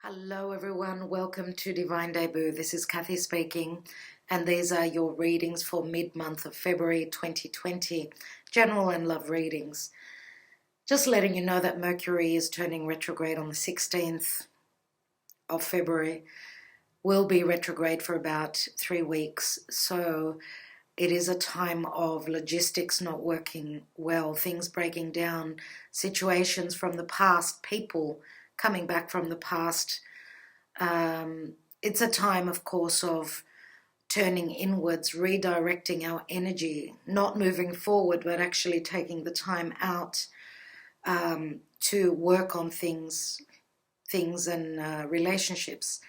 Hello everyone, welcome to Divine Debut. This is Kathy speaking, and these are your readings for mid-month of February 2020, general and love readings. Just letting you know that Mercury is turning retrograde on the 16th of February. Will be retrograde for about 3 weeks, so it is a time of logistics not working well, things breaking down, situations from the past, people coming back from the past. It's a time, of course, of turning inwards, redirecting our energy, not moving forward, but actually taking the time out to work on things and relationships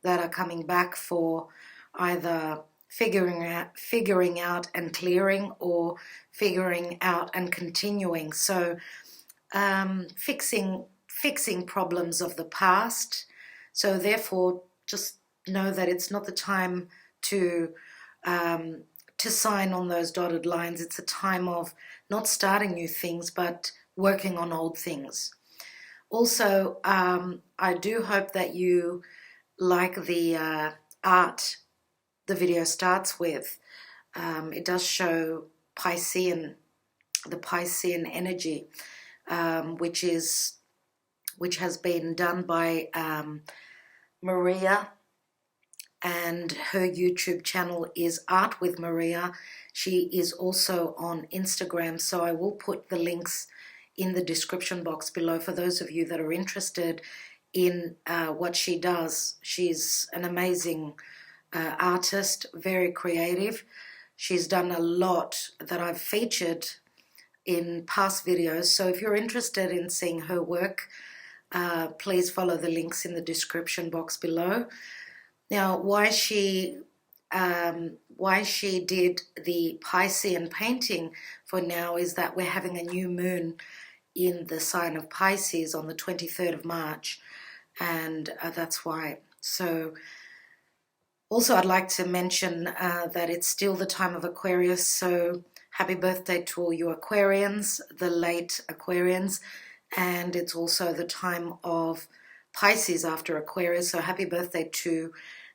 that are coming back for either figuring out and clearing, or figuring out and continuing. So fixing problems of the past. So therefore, just know that it's not the time to sign on those dotted lines. It's a time of not starting new things, but working on old things. Also, I do hope that you like the art the video starts with. It does show the Piscean energy, which has been done by Maria, and her YouTube channel is Art with Maria. She is also on Instagram, so I will put the links in the description box below for those of you that are interested in what she does. She's an amazing artist, very creative. She's done a lot that I've featured in past videos, so if you're interested in seeing her work, please follow the links in the description box below. Now, why she did the Piscean painting for now is that we're having a new moon in the sign of Pisces on the 23rd of March, and that's why. So also I'd like to mention that it's still the time of Aquarius, so happy birthday to all you Aquarians, the late Aquarians. And it's also the time of Pisces after Aquarius, so happy birthday to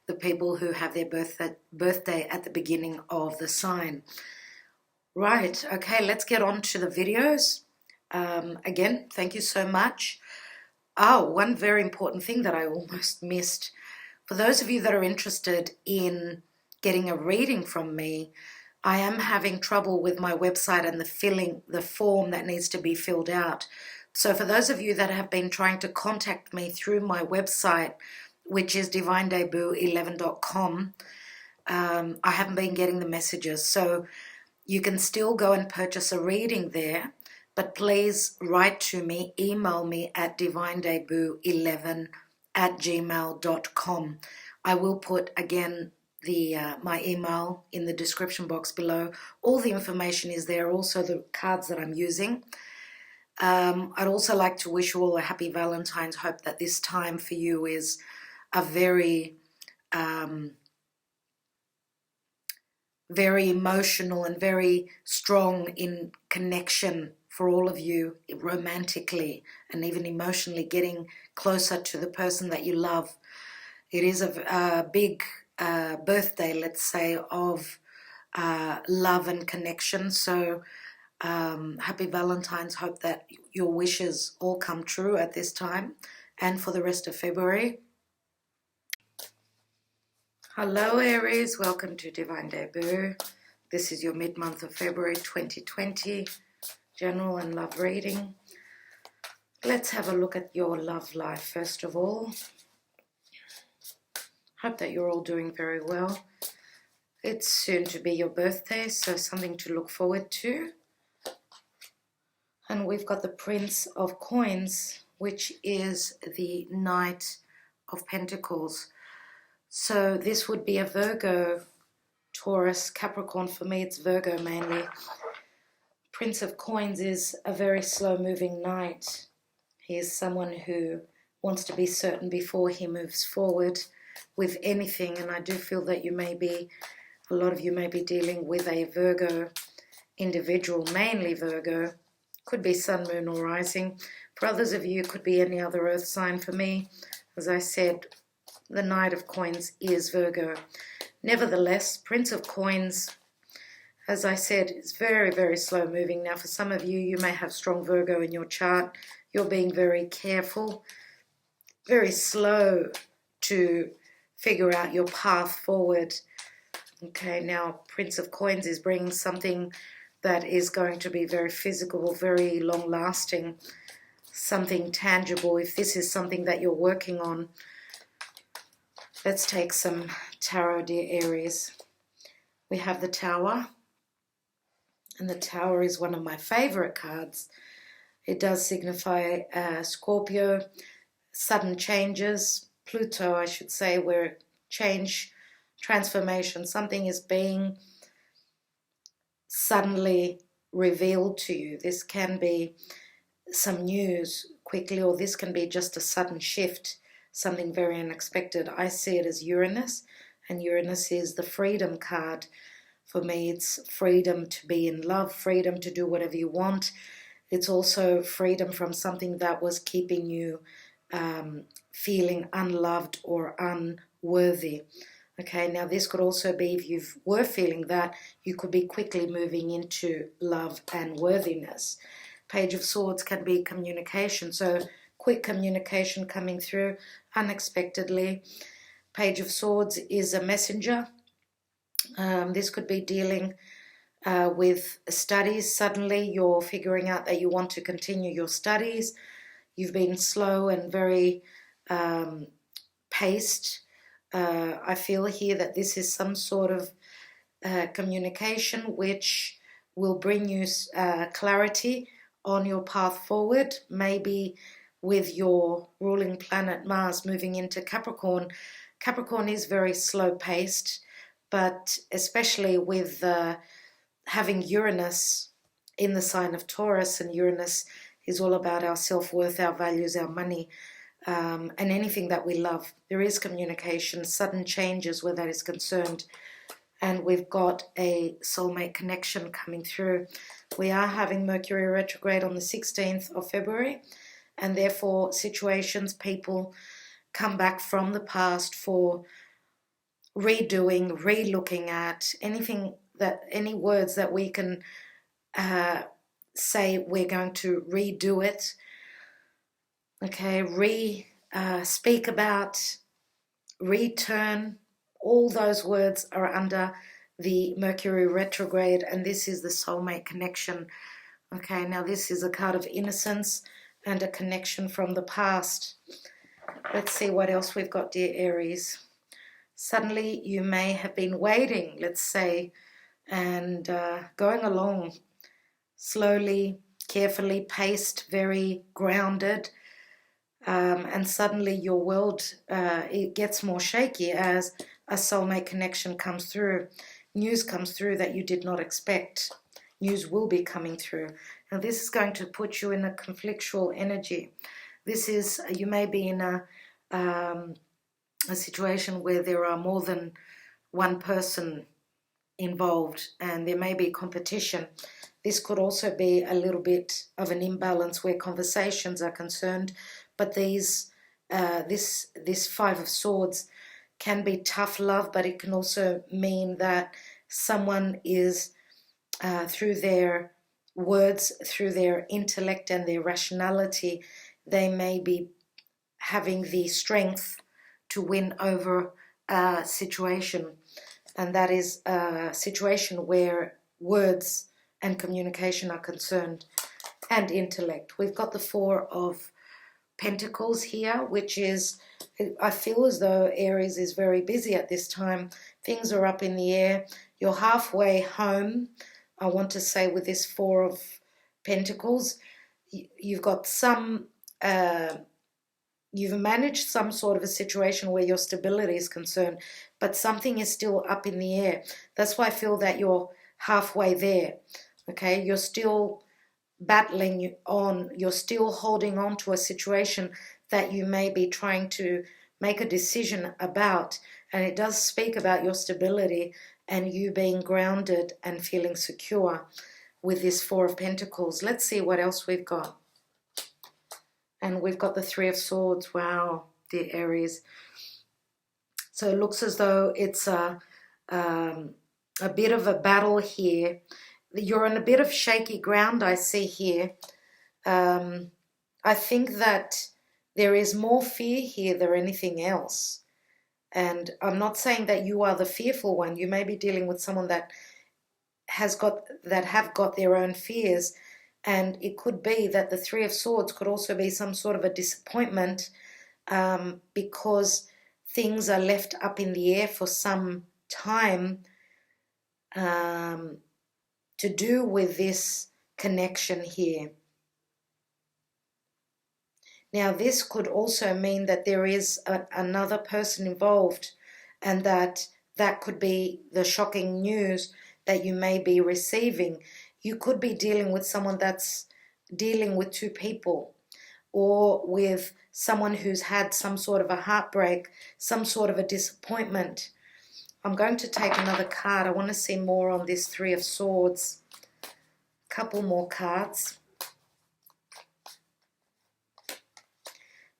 the people who have their birthday at the beginning of the sign. Right, okay, let's get on to the videos. Again, thank you so much. Oh, one very important thing that I almost missed. For those of you that are interested in getting a reading from me, I am having trouble with my website and the form that needs to be filled out. So for those of you that have been trying to contact me through my website, which is divinedebut11.com, I haven't been getting the messages. So you can still go and purchase a reading there, but please write to me, email me at divinedebut11@gmail.com. I will put, again, my email in the description box below. All the information is there, also the cards that I'm using. I'd also like to wish you all a happy Valentine's. Hope that this time for you is a very, very emotional and very strong in connection for all of you, romantically and even emotionally, getting closer to the person that you love. It is a big birthday, let's say, of love and connection. So happy Valentine's. Hope that your wishes all come true at this time and for the rest of February. Hello Aries, welcome to Divine Debut. This is your mid-month of February 2020 general and love reading. Let's have a look at your love life first of all. Hope that you're all doing very well. It's soon to be your birthday, so something to look forward to. And we've got the Prince of Coins, which is the Knight of Pentacles. So this would be a Virgo, Taurus, Capricorn. For me, it's Virgo mainly. Prince of Coins is a very slow-moving knight. He is someone who wants to be certain before he moves forward with anything. And I do feel that a lot of you may be dealing with a Virgo individual, mainly Virgo. Could be sun, moon, or rising. For others of you, it could be any other earth sign. For me, As I said, the Knight of Coins is Virgo. Nevertheless, Prince of Coins, as I said, is very, very slow moving. Now, for some of you, you may have strong Virgo in your chart. You're being very careful, very slow to figure out your path forward. Okay, now Prince of Coins is bringing something that is going to be very physical, very long-lasting, something tangible. If this is something that you're working on, let's take some tarot, dear Aries. We have the Tower, and the Tower is one of my favorite cards. It does signify Scorpio, sudden changes, Pluto, I should say, where change, transformation, something is being suddenly revealed to you. This can be some news quickly, or this can be just a sudden shift, something very unexpected. I see it as Uranus, and Uranus is the freedom card. For me, it's freedom to be in love, freedom to do whatever you want. It's also freedom from something that was keeping you feeling unloved or unworthy. Okay, now this could also be, if you were feeling that, you could be quickly moving into love and worthiness. Page of Swords can be communication, so quick communication coming through unexpectedly. Page of Swords is a messenger. This could be dealing with studies. Suddenly you're figuring out that you want to continue your studies. You've been slow and very paced. I feel here that this is some sort of communication which will bring you clarity on your path forward, maybe with your ruling planet Mars moving into Capricorn. Capricorn is very slow paced, but especially with having Uranus in the sign of Taurus, and Uranus is all about our self-worth, our values, our money, and anything that we love. There is communication, sudden changes where that is concerned, and we've got a soulmate connection coming through. We are having Mercury retrograde on the 16th of February, and therefore situations, people come back from the past for redoing, re-looking at anything, that any words that we can say we're going to redo it. Okay, speak about, return. All those words are under the Mercury retrograde, and this is the soulmate connection. Okay, now this is a card of innocence and a connection from the past. Let's see what else we've got, dear Aries. Suddenly you may have been waiting, let's say, and going along slowly, carefully paced, very grounded, and suddenly your world, it gets more shaky as a soulmate connection comes through. News comes through that you did not expect. News will be coming through. Now this is going to put you in a conflictual energy. This is, you may be in a situation where there are more than one person involved and there may be competition. This could also be a little bit of an imbalance where conversations are concerned, but this Five of Swords can be tough love, but it can also mean that someone is, through their words, through their intellect and their rationality, they may be having the strength to win over a situation. And that is a situation where words and communication are concerned, and intellect. We've got the Four of Pentacles here, which is, I feel as though Aries is very busy at this time. Things are up in the air. You're halfway home, I want to say, with this Four of Pentacles. You've got some, you've managed some sort of a situation where your stability is concerned, but something is still up in the air. That's why I feel that you're halfway there. Okay, you're still battling on, you're still holding on to a situation that you may be trying to make a decision about, and it does speak about your stability and you being grounded and feeling secure with this Four of Pentacles. Let's see what else we've got. And we've got the Three of Swords. Wow, dear Aries. So it looks as though it's a bit of a battle here. You're on a bit of shaky ground, I see here. I think that there is more fear here than anything else. And I'm not saying that you are the fearful one. You may be dealing with someone that have got their own fears. And it could be that the Three of Swords could also be some sort of a disappointment because things are left up in the air for some time to do with this connection here. Now, this could also mean that there is another person involved, and that could be the shocking news that you may be receiving. You could be dealing with someone that's dealing with two people, or with someone who's had some sort of a heartbreak, some sort of a disappointment. I'm going to take another card. I want to see more on this Three of Swords. A couple more cards.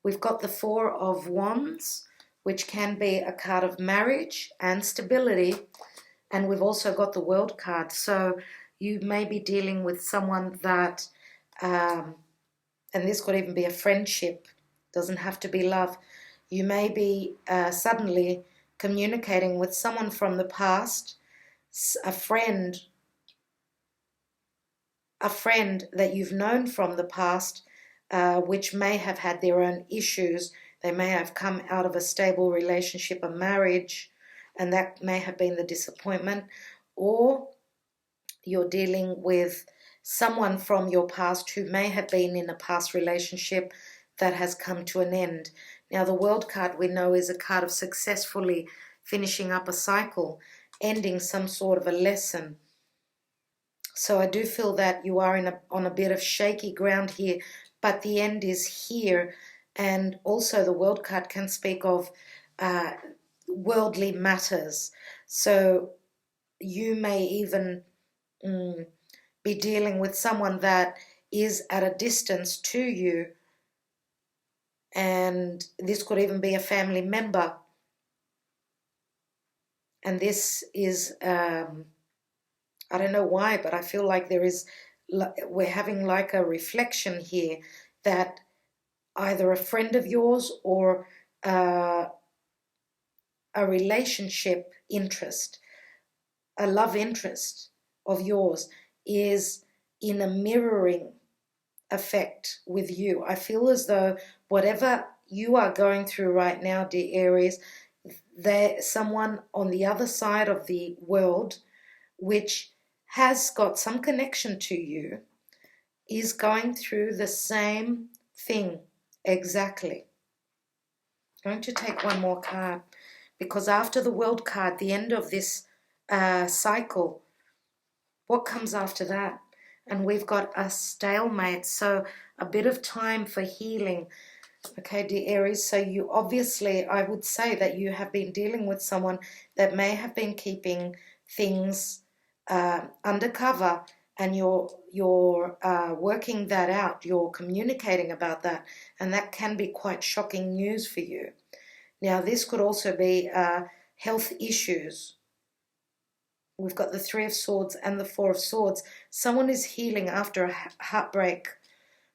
We've got the Four of Wands, which can be a card of marriage and stability. And we've also got the World card. So you may be dealing with someone that, and this could even be a friendship, doesn't have to be love. You may be suddenly communicating with someone from the past, a friend that you've known from the past, which may have had their own issues. They may have come out of a stable relationship, a marriage, and that may have been the disappointment. Or you're dealing with someone from your past who may have been in a past relationship that has come to an end. Now, the World card we know is a card of successfully finishing up a cycle, ending some sort of a lesson. So I do feel that you are on a bit of shaky ground here, but the end is here. And also the World card can speak of worldly matters. So you may even be dealing with someone that is at a distance to you, and this could even be a family member. And this is, I don't know why, but I feel like we're having like a reflection here that either a friend of yours or a relationship interest, a love interest of yours is in a mirroring effect with you. I feel as though whatever you are going through right now, dear Aries, there's someone on the other side of the world which has got some connection to you, is going through the same thing exactly. I'm going to take one more card, because after the World card, the end of this cycle, what comes after that? And we've got a stalemate, so a bit of time for healing. Okay, dear Aries, so you obviously, I would say that you have been dealing with someone that may have been keeping things undercover, and you're working that out, you're communicating about that, and that can be quite shocking news for you. Now, this could also be health issues. We've got the Three of Swords and the Four of Swords. Someone is healing after a heartbreak.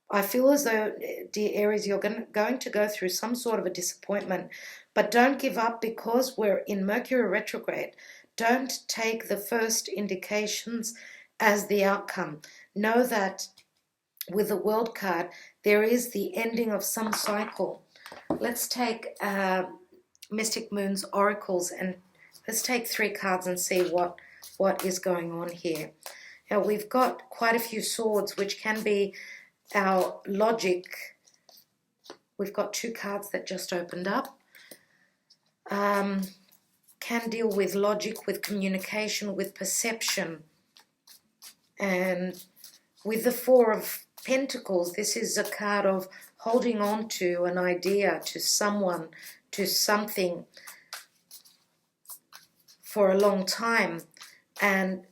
I feel as though, dear Aries, you're going to go through some sort of a disappointment, but don't give up, because we're in Mercury retrograde. Don't take the first indications as the outcome. Know that with the World card, there is the ending of some cycle. Let's take Mystic Moon's oracles, and let's take 3 cards and see what is going on here. Now, we've got quite a few swords, which can be our logic. We've got 2 cards that just opened up. Can deal with logic, with communication, with perception. And with the Four of Pentacles, this is a card of holding on to an idea, to someone, to something for a long time. And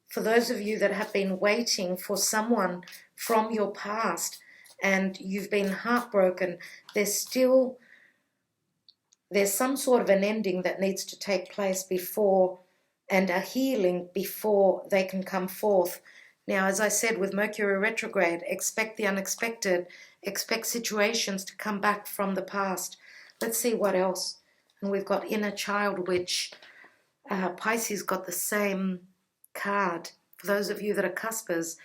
for those of you that have been waiting for someone from your past, and you've been heartbroken, there's some sort of an ending that needs to take place before, and a healing before they can come forth. Now, as I said, with Mercury retrograde, expect the unexpected, expect situations to come back from the past. Let's see what else. And we've got inner child, which Pisces got the same card. For those of you that are cuspers,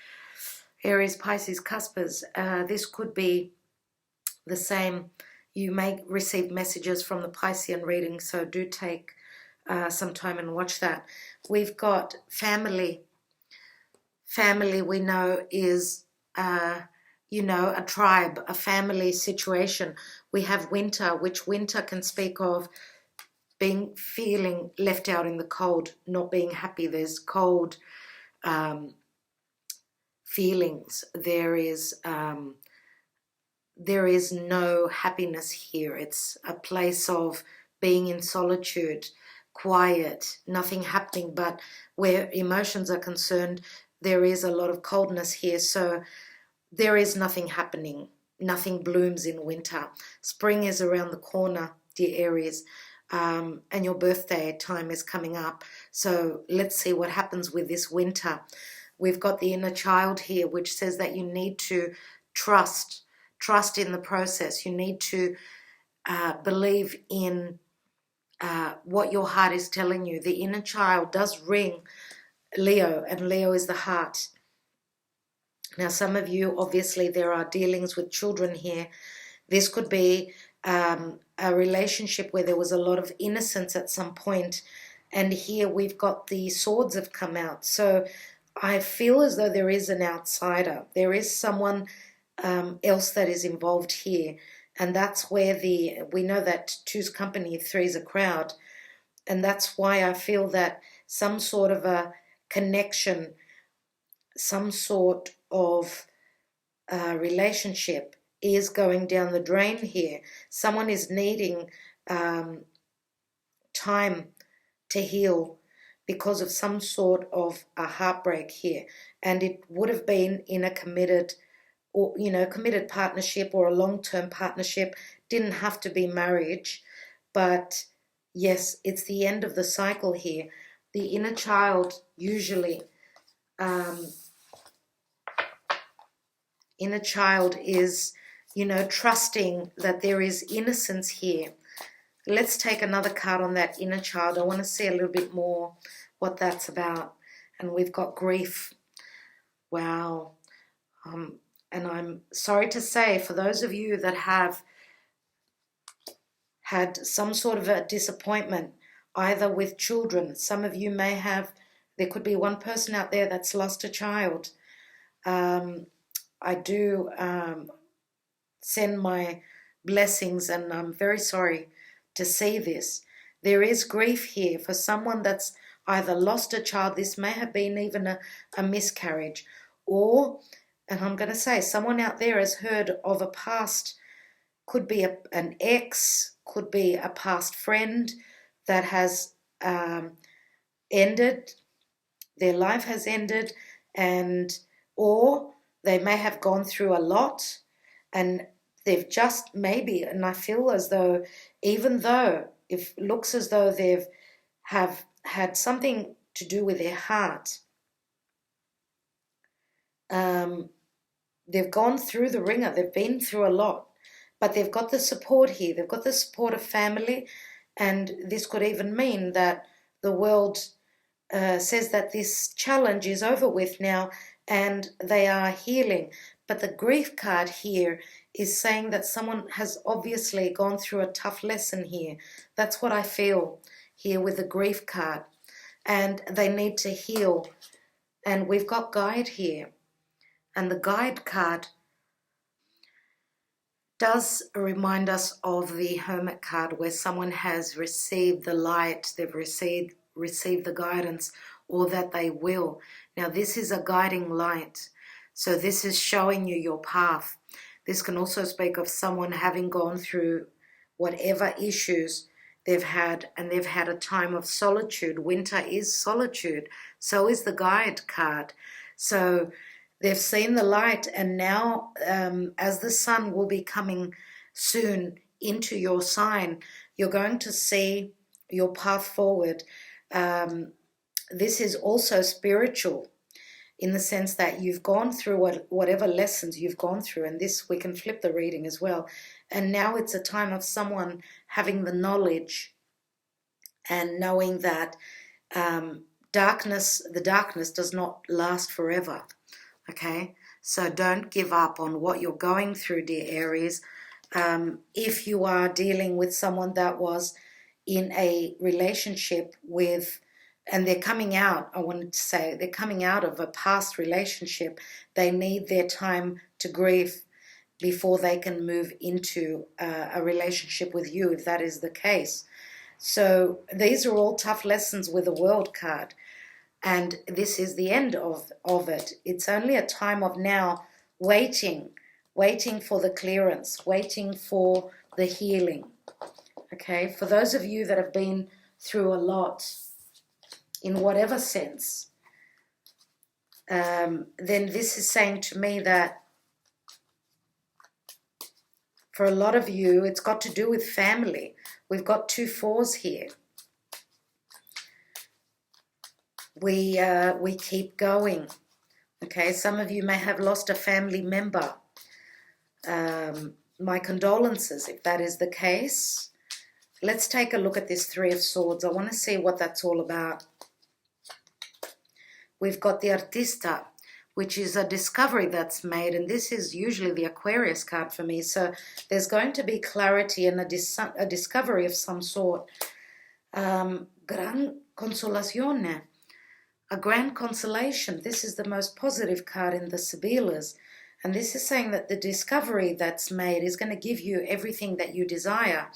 Aries, Pisces, cuspers, this could be the same. You may receive messages from the Piscean reading, so do take some time and watch that. We've got family. Family, we know, is, a tribe, a family situation. We have winter, which winter can speak of feeling left out in the cold, not being happy. There's cold feelings. There is no happiness here. It's a place of being in solitude, quiet, nothing happening. But where emotions are concerned, there is a lot of coldness here. So there is nothing happening. Nothing blooms in winter. Spring is around the corner, dear Aries. And your birthday time is coming up. So let's see what happens with this winter. We've got the inner child here, which says that you need to trust in the process. You need to believe in what your heart is telling you. The inner child does ring Leo, and Leo is the heart. Now, some of you, obviously, there are dealings with children here. This could be a relationship where there was a lot of innocence at some point, and here we've got the swords have come out. So I feel as though there is an outsider. There is someone else that is involved here, and that's where we know that two's company, three's a crowd, and that's why I feel that some sort of a connection, some sort of relationship is going down the drain here. Someone is needing time to heal because of some sort of a heartbreak here, and it would have been in a committed partnership or a long-term partnership. Didn't have to be marriage, but yes, it's the end of the cycle here. The inner child usually inner child is, trusting that there is innocence here. Let's take another card on that inner child. I want to see a little bit more what that's about. And we've got grief. Wow. And I'm sorry to say, for those of you that have had some sort of a disappointment, either with children, some of you may have, there could be one person out there that's lost a child. I do send my blessings, and I'm very sorry to see this. There is grief here for someone that's either lost a child. This may have been even a miscarriage, or, and I'm going to say, someone out there has heard of a past, could be an ex, could be a past friend that has ended, their life has ended, or they may have gone through a lot, and they've just maybe, and I feel as though, even though it looks as though have had something to do with their heart, they've gone through the ringer, they've been through a lot, but they've got the support here. They've got the support of family, and this could even mean that the world says that this challenge is over with now, and they are healing. But the grief card here is saying that someone has obviously gone through a tough lesson here. That's what I feel here with the grief card. And they need to heal. And we've got guide here. And the guide card does remind us of the hermit card, where someone has received the light, they've received the guidance, or that they will. Now, this is a guiding light. So this is showing you your path. This can also speak of someone having gone through whatever issues they've had, and they've had a time of solitude. Winter is solitude. So is the guide card. So They've seen the light, and now as the sun will be coming soon into your sign, you're going to see your path forward. This is also spiritual in the sense that you've gone through whatever lessons you've gone through, and this, we can flip the reading as well. And now it's a time of someone having the knowledge and knowing that the darkness does not last forever. Okay, so don't give up on what you're going through, dear Aries. If you are dealing with someone that was in a relationship with, and they're coming out, I wanted to say, they're coming out of a past relationship, they need their time to grieve before they can move into a relationship with you, if that is the case. So these are all tough lessons with the World card. And this is the end of it. It's only a time of now waiting for the clearance, waiting for the healing. Okay, for those of you that have been through a lot, in whatever sense, then this is saying to me that for a lot of you, it's got to do with family. We've got 2 4s here. We keep going. Okay, some of you may have lost a family member. My condolences if that is the case. Let's take a look at this 3 of Swords. I want to see what that's all about. We've got the Artista, which is a discovery that's made, and this is usually the Aquarius card for me. So there's going to be clarity and a discovery of some sort. Gran consolazione. A grand consolation. This is the most positive card in the Sibillas. And this is saying that the discovery that's made is going to give you everything that you desire.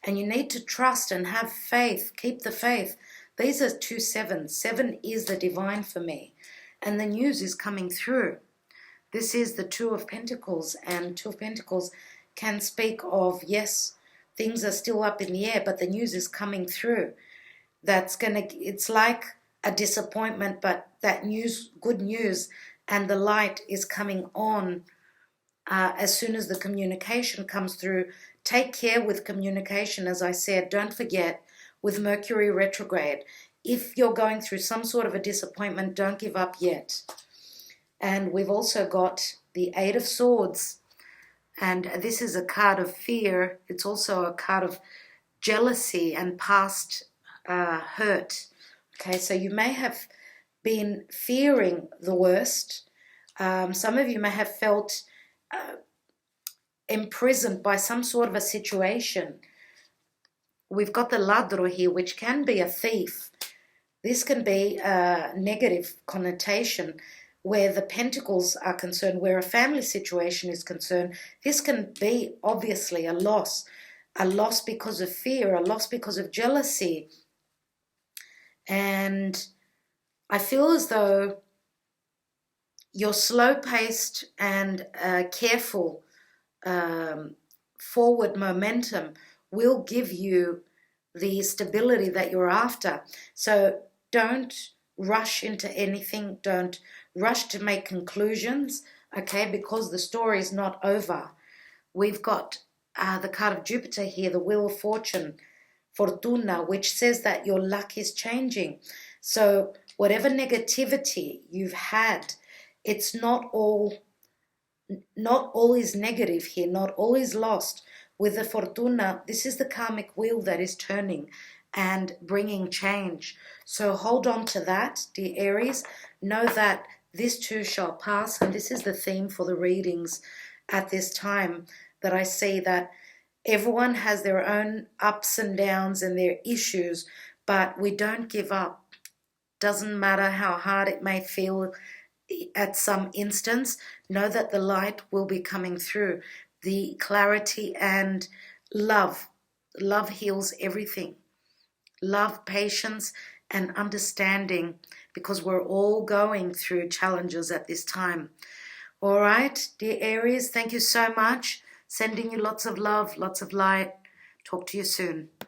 And you need to trust and have faith. Keep the faith. These are 2 7s. 7 is the divine for me. And the news is coming through. This is the 2 of Pentacles. And 2 of Pentacles can speak of, yes, things are still up in the air, but the news is coming through. It's like a disappointment, but that news, good news, and the light is coming on as soon as the communication comes through. Take care with communication, as I said. Don't forget, with Mercury retrograde, if you're going through some sort of a disappointment, don't give up yet. And we've also got the 8 of Swords, and this is a card of fear. It's also a card of jealousy and past hurt. Okay, so you may have been fearing the worst. Some of you may have felt imprisoned by some sort of a situation. We've got the ladro here, which can be a thief. This can be a negative connotation where the pentacles are concerned, where a family situation is concerned. This can be obviously a loss because of fear, a loss because of jealousy. And I feel as though your slow-paced and careful forward momentum will give you the stability that you're after. So don't rush into anything. Don't rush to make conclusions, okay, because the story is not over. We've got the card of Jupiter here, the Wheel of Fortune, Fortuna, which says that your luck is changing. So whatever negativity you've had, it's not all is negative here, not all is lost. With the Fortuna, this is the karmic wheel that is turning and bringing change. So hold on to that, dear Aries. Know that this too shall pass, and this is the theme for the readings at this time, that I see that everyone has their own ups and downs and their issues, but we don't give up. Doesn't matter how hard it may feel at some instance. Know that the light will be coming through. The clarity and love. Love heals everything. Love, patience, and understanding, because we're all going through challenges at this time. All right, dear Aries, thank you so much. Sending you lots of love, lots of light. Talk to you soon.